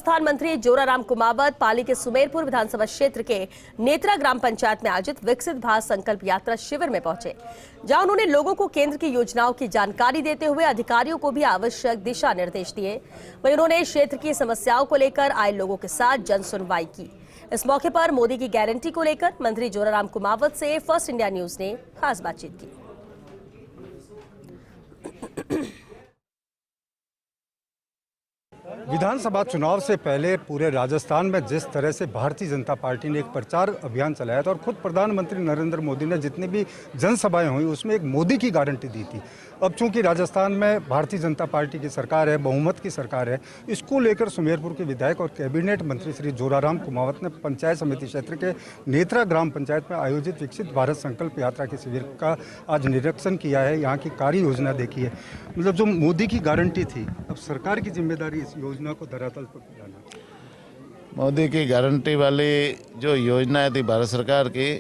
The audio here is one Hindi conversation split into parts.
राजस्थान मंत्री जोराराम कुमावत पाली के सुमेरपुर विधानसभा क्षेत्र के नेत्रा ग्राम पंचायत में आयोजित विकसित भारत संकल्प यात्रा शिविर में पहुंचे, जहां उन्होंने लोगों को केंद्र की योजनाओं की जानकारी देते हुए अधिकारियों को भी आवश्यक दिशा निर्देश दिए। वहीं उन्होंने क्षेत्र की समस्याओं को लेकर आए लोगों के साथ जन सुनवाई की। इस मौके पर मोदी की गारंटी को लेकर मंत्री जोराराम कुमावत से फर्स्ट इंडिया न्यूज ने खास बातचीत की। विधानसभा चुनाव से पहले पूरे राजस्थान में जिस तरह से भारतीय जनता पार्टी ने एक प्रचार अभियान चलाया था और खुद प्रधानमंत्री नरेंद्र मोदी ने जितनी भी जनसभाएं हुई उसमें एक मोदी की गारंटी दी थी। अब चूंकि राजस्थान में भारतीय जनता पार्टी की सरकार है, बहुमत की सरकार है, इसको लेकर सुमेरपुर के विधायक और कैबिनेट मंत्री श्री जोराराम कुमावत ने पंचायत समिति क्षेत्र के नेत्रा ग्राम पंचायत में आयोजित विकसित भारत संकल्प यात्रा के शिविर का आज निरीक्षण किया है। यहाँ की कार्य योजना देखी है। मतलब जो मोदी की गारंटी थी, अब सरकार की जिम्मेदारी इस योजना को धरातल पर लाना। मोदी की गारंटी वाली जो योजनाएं थी भारत सरकार की,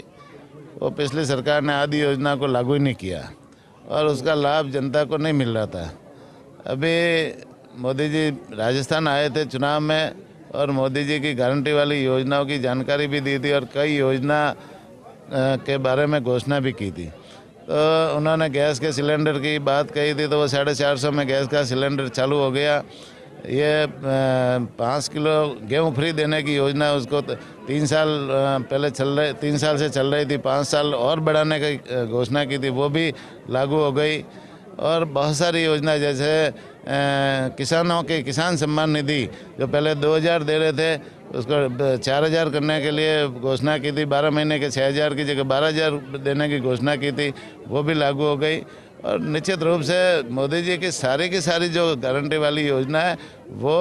वो पिछली सरकार ने आधी योजना को लागू ही नहीं किया और उसका लाभ जनता को नहीं मिल रहा था। अभी मोदी जी राजस्थान आए थे चुनाव में और मोदी जी की गारंटी वाली योजनाओं की जानकारी भी दी थी और कई योजना के बारे में घोषणा भी की थी। तो उन्होंने गैस के सिलेंडर की बात कही थी, तो वो 450 में गैस का सिलेंडर चालू हो गया। ये 5 किलो गेहूँ फ्री देने की योजना उसको 3 साल पहले 3 साल से चल रही थी, 5 साल और बढ़ाने की घोषणा की थी, वो भी लागू हो गई। और बहुत सारी योजना जैसे किसानों के किसान सम्मान निधि जो पहले 2000 दे रहे थे उसको 4000 करने के लिए घोषणा की थी। 12 महीने के 6000 की जगह 12000 देने की घोषणा की थी, वो भी लागू हो गई। और निश्चित रूप से मोदी जी की सारी जो गारंटी वाली योजना है, वो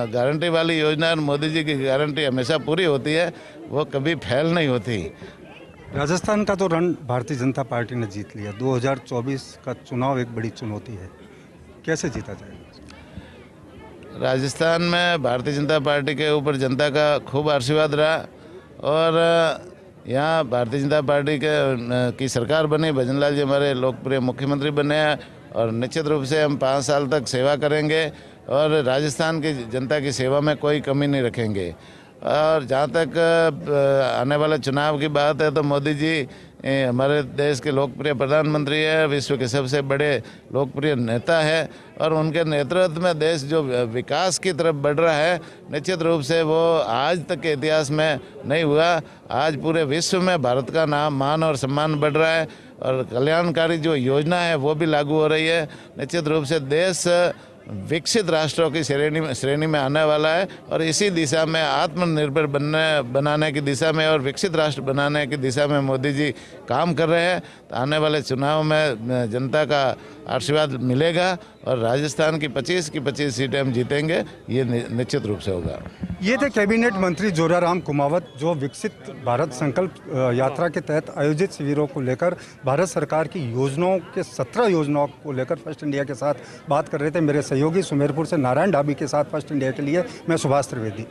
गारंटी वाली योजना और मोदी जी की गारंटी हमेशा पूरी होती है, वो कभी फेल नहीं होती। राजस्थान का तो रण भारतीय जनता पार्टी ने जीत लिया। 2024 का चुनाव एक बड़ी चुनौती है, कैसे जीता जाएगा? राजस्थान में भारतीय जनता पार्टी के ऊपर जनता का खूब आशीर्वाद रहा और यहाँ भारतीय जनता पार्टी की सरकार बनी। भजन लाल जी हमारे लोकप्रिय मुख्यमंत्री बने हैं और निश्चित रूप से हम 5 साल तक सेवा करेंगे और राजस्थान की जनता की सेवा में कोई कमी नहीं रखेंगे। और जहाँ तक आने वाले चुनाव की बात है तो मोदी जी हमारे देश के लोकप्रिय प्रधानमंत्री है, विश्व के सबसे बड़े लोकप्रिय नेता है और उनके नेतृत्व में देश जो विकास की तरफ बढ़ रहा है, निश्चित रूप से वो आज तक के इतिहास में नहीं हुआ। आज पूरे विश्व में भारत का नाम, मान और सम्मान बढ़ रहा है और कल्याणकारी जो योजना है वो भी लागू हो रही है। निश्चित रूप से देश विकसित राष्ट्रों की श्रेणी में आने वाला है और इसी दिशा में आत्मनिर्भर बनाने की दिशा में और विकसित राष्ट्र बनाने की दिशा में मोदी जी काम कर रहे हैं। तो आने वाले चुनाव में जनता का आशीर्वाद मिलेगा और राजस्थान की 25 सीटें हम जीतेंगे, ये निश्चित रूप से होगा। ये थे कैबिनेट मंत्री जोराराम कुमावत, जो विकसित भारत संकल्प यात्रा के तहत आयोजित शिविरों को लेकर भारत सरकार की योजनाओं के 17 योजनाओं को लेकर फर्स्ट इंडिया के साथ बात कर रहे थे। मेरे सहयोगी सुमेरपुर से नारायण ढाबी के साथ फर्स्ट इंडिया के लिए मैं सुभाष त्रिवेदी।